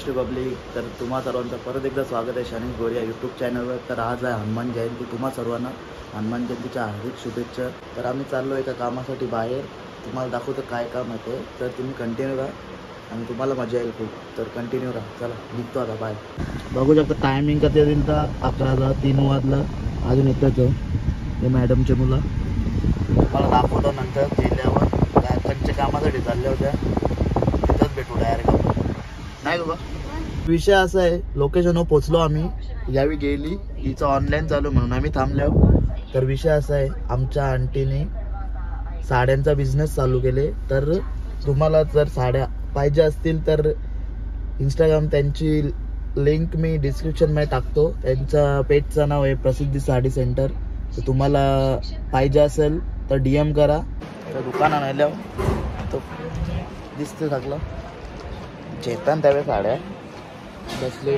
नमस्ते public. तर तुम्हा सर्वांचं परत एकदा स्वागत आहे शनीश गोरे या यूट्यूब चॅनलवर. तर आज आहे हनुमान जयंती. तुम्हा सर्वांना हनुमान जयंतीच्या हार्दिक शुभेच्छा. तर आम्ही चाललो एका कामासाठी बाहेर. तुम्हाला दाखवतो काय काम आहे तर तुम्ही कंटिन्यू राहा आणि तुम्हाला मजा येईल खूप. तर कंटिन्यू राहा. चला निघतो आता बाय. बघू शकता टायमिंग कधी येईल तर 11ला 3 वाजलं अजून येतच हे मॅडमचे मुलं. मला दाखवतो नंतर जिल्ह्यावर काय त्यांच्या कामासाठी चालल्या होत्या तिथंच भेटू डायरेक्ट नाही बाबा. विषय असा आहे लोकेशनवर पोचलो आम्ही. यावी गेली हिचं ऑनलाईन चालू म्हणून आम्ही थांबलो. तर विषय असा आहे आमच्या आंटीने साड्यांचा बिझनेस चालू केले. तर तुम्हाला जर साड्या पाहिजे असतील तर इंस्टाग्राम त्यांची लिंक मी डिस्क्रिप्शनमध्ये टाकतो. त्यांच्या पेजचं नाव आहे प्रसिद्धी साडी सेंटर. तर तुम्हाला पाहिजे असेल तर DM करा. तर दुकानात आल्यावर तो दिसतं सगळं चेतन त्यावेळेस साड्या बसले.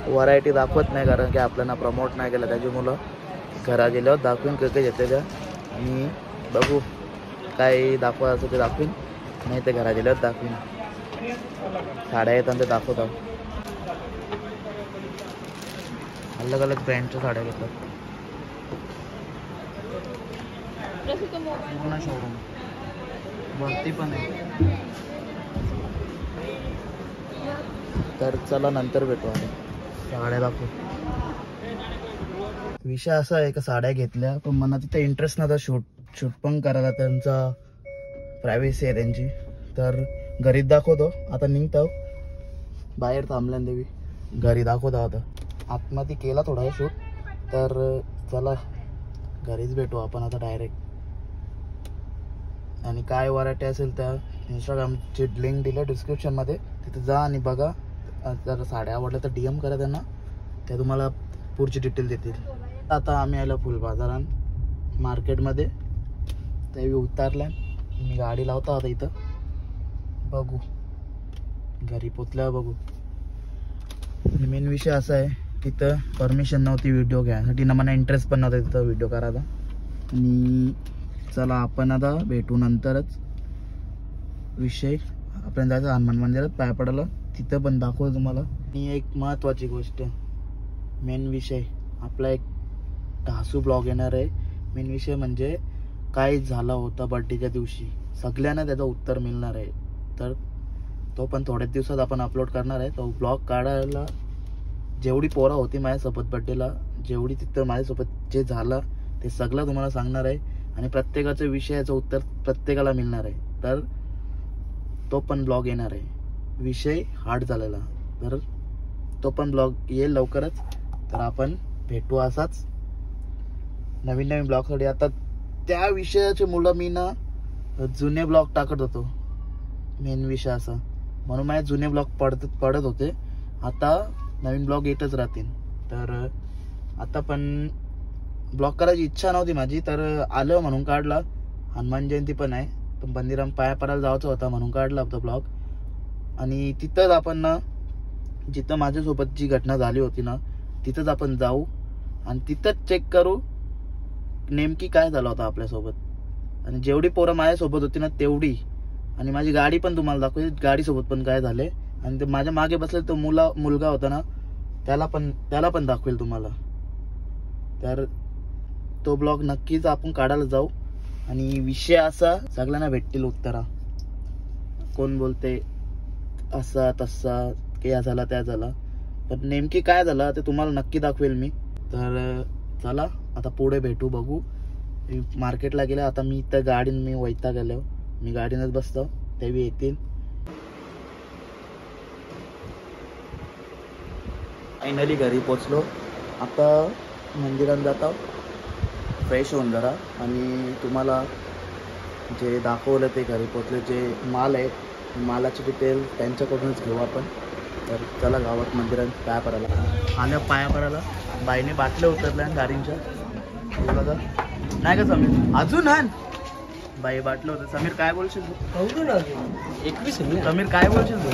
व्हरायटी दाखवत नाही कारण की आपल्याला प्रमोट नाही केलं. त्याची मुलं घरा गेल्यावर दाखवून काय घेते त्या आणि बघू काय दाखवायचं ते दाखवीन नाही ते घरा गेल्यावर दाखवीन. साड्या येतात ते दाखवतात. अलग अलग ब्रँडच्या साड्या घेतात पूर्ण शोरूम वरती पण आहे. तर चला नंतर भेटू. आता साड्या दाखवू. विषय असा आहे का साड्या घेतल्या पण मला तिथे इंटरेस्ट नव्हता शूट पण करायला. त्यांचा प्रायव्हसी आहे त्यांची. तर घरीच दाखवतो. आता निघतो बाहेर थांबल्या देवी घरी दाखवतो. आता आतमध्ये केला थोडा शूट. तर चला घरीच भेटू आपण आता डायरेक्ट. आणि काय व्हरायटी असेल त्या इंस्टाग्रामची लिंक दिली डिस्क्रिप्शनमध्ये तिथे जा आणि बघा. जर साड्या आवडल्या तर DM करा त्यांना. त्या तुम्हाला पुढची डिटेल देतील. आता आम्ही आलो फुल बाजारात मार्केटमध्ये. त्यावेळी उतरल्या मी गाडी लावतो आता इथं. बघू घरी पोचल्यावर बघू. आणि मेन विषय असा आहे तिथं परमिशन नव्हती व्हिडिओ घ्यायसाठी ना. मला इंटरेस्ट पण नव्हता तिथं व्हिडिओ करायला. आणि चला आपण आता भेटू नंतरच. विषय आपण जायचं हनुमान मंदिरात पाय पडायला. तिथं पण दाखवतो तुम्हाला. आणि एक महत्त्वाची गोष्ट मेन विषय आपला एक ढासू ब्लॉग येणार आहे. मेन विषय म्हणजे काय झाला होता बड्डेच्या दिवशी सगळ्यांना त्याचं उत्तर मिळणार आहे. तर तो पण थोड्याच दिवसात आपण अपलोड करणार आहे. तो ब्लॉग काढायला जेवढी पोरा होती माझ्यासोबत बड्डेला जेवढी तिथं माझ्यासोबत जे झालं ते सगळं तुम्हाला सांगणार आहे. आणि प्रत्येकाच्या विषयाचं उत्तर प्रत्येकाला मिळणार आहे. तर तो पण ब्लॉग येणार आहे. विषय हार्ड झालेला तर तो पण ब्लॉग येईल लवकरच. तर आपण भेटू असाच नवीन नवीन ब्लॉगसाठी. आता त्या विषयाचे मुलं मी ना जुने ब्लॉग टाकत होतो. मेन विषय असा म्हणून माझे जुने ब्लॉग पडत होते. आता नवीन ब्लॉग येतच राहतील. तर आता पण ब्लॉग करायची इच्छा नव्हती माझी. तर आलं म्हणून काढला. हनुमान जयंती पण आहे तर मंदिरात पाया पडायला जायचं होता म्हणून काढला होता ब्लॉग. आणि तिथंच आपण ना जिथं माझ्यासोबत जी घटना झाली होती ना तिथंच आपण जाऊ आणि तिथंच चेक करू नेमकी काय झालं होतं आपल्यासोबत. आणि जेवढी पोरं माझ्यासोबत होती ना तेवढी. आणि माझी गाडी पण तुम्हाला दाखवली गाडीसोबत पण काय झाले. आणि ते माझ्या मागे बसले तो मुलगा होता ना त्याला पण दाखवेल तुम्हाला. तर तो ब्लॉग नक्कीच आपण काढायला जाऊ. आणि विषय असा सगळ्यांना भेटतील उत्तरा. कोण बोलते असा तसा या झाला त्या झाला पण नेमकी काय झालं ते तुम्हाला नक्की दाखवेल मी. तर चला आता पुढे भेटू बघू. मार्केटला गेलं आता मी त्या गाडीन मी वैता गेलो. मी गाडीनच बसतो त्यावेळी येतील. फायनली घरी पोचलो. आता मंदिरात जातो फ्रेश होऊन जरा. आणि तुम्हाला जे दाखवलं ते घरी पोचले जे माल आहे मालाची डिटेल त्यांच्याकडूनच घेऊ आपण. तर चला गावात मंदिरात पाया पडायला आल्या. पाया पडायला बाईने बाटल्या उतरल्या गाडींच्या बघा नाही का समीर अजून हान बाई बाटलं होतं. समीर काय बोलशील तू? 21 समीर काय बोलशील तू?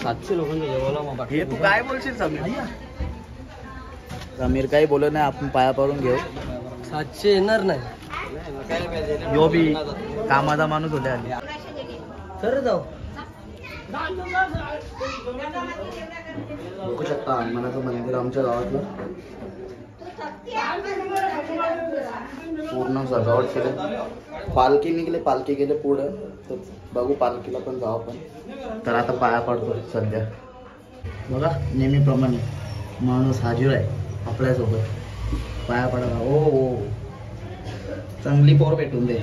700 लोकांच्या जेवायला हे तू काय बोलशील समीर? समीर काही बोलत नाही. आपण पाया पडून घेऊ. 700 येणार नाही. यो बी कामाचा माणूस होते आली. सर जाऊ बघू शकता हनुमानाचं मंदिर आमच्या गावातलं पूर्ण सजावट केलं. पालखी निघले, पालखी गेले पुढं, तर बघू पालखीला पण जाऊ आपण. तर आता पाया पडतो सध्या. बघा नेहमीप्रमाणे माणूस हाजीर आहे आपल्यासोबत. पाया पडा. हो हो, चांगली पोर भेटून दे.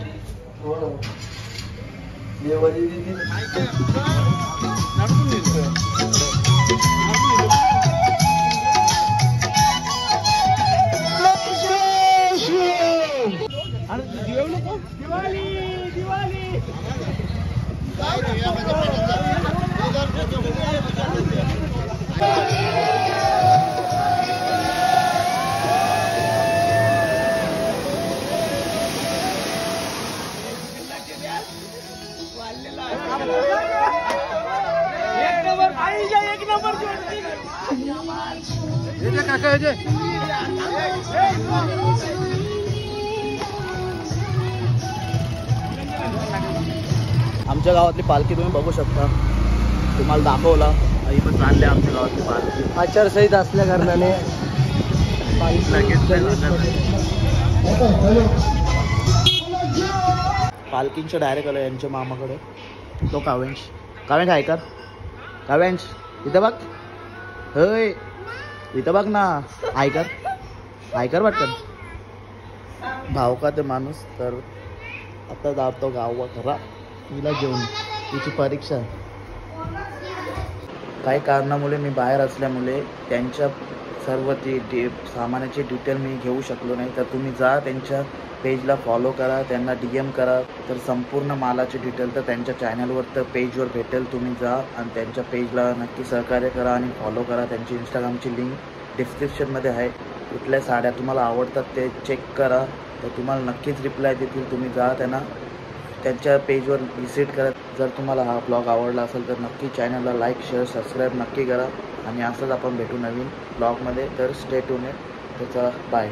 आमच्या गावातली पालखी तुम्ही बघू शकता. तुम्हाला दाखवला आई पण चालले आमच्या गावातली पालखी. आचारसंहिता असल्या कारणाने पालखींच्या डायरेक्ट आलं यांच्या मामाकडे. तो काव्यांश, काव्यांश ऐकर, काव्यांश इथं बघ. होय इथं बघ ना, ऐकर ऐकर वाटतं भाव का ते माणूस. तर आता जातो गावा खरा तिला घेऊन, तिची परीक्षा. काही कारणामुळे मी बाहेर असल्यामुळे त्यांच्या सर्व ती सामानाची डिटेल मी घेऊ शकलो नाही. तर तुम्ही जा त्यांच्या पेजला फॉलो करा, त्यांना DM करा. तर संपूर्ण मालाची डिटेल तर त्यांच्या चॅनलवर तर पेजवर भेटेल. तुम्ही जा आणि त्यांच्या पेजला नक्की सहकार्य करा आणि फॉलो करा. त्यांची इंस्टाग्रामची लिंक डिस्क्रिप्शनमध्ये आहे. कुठल्या साड्या तुम्हाला आवडतात ते चेक करा, तर तुम्हाला नक्कीच रिप्लाय देतील. तुम्ही जा त्यांच्या पेजवर व्हिजिट करा. जर तुम्हाला हा ब्लॉग आवडला असेल तर नक्की चॅनलला लाईक, शेअर, सबस्क्राईब नक्की करा. आणि असंच आपण भेटू नवीन ब्लॉगमध्ये. तर स्टे ट्यून्ड. तर चला बाय.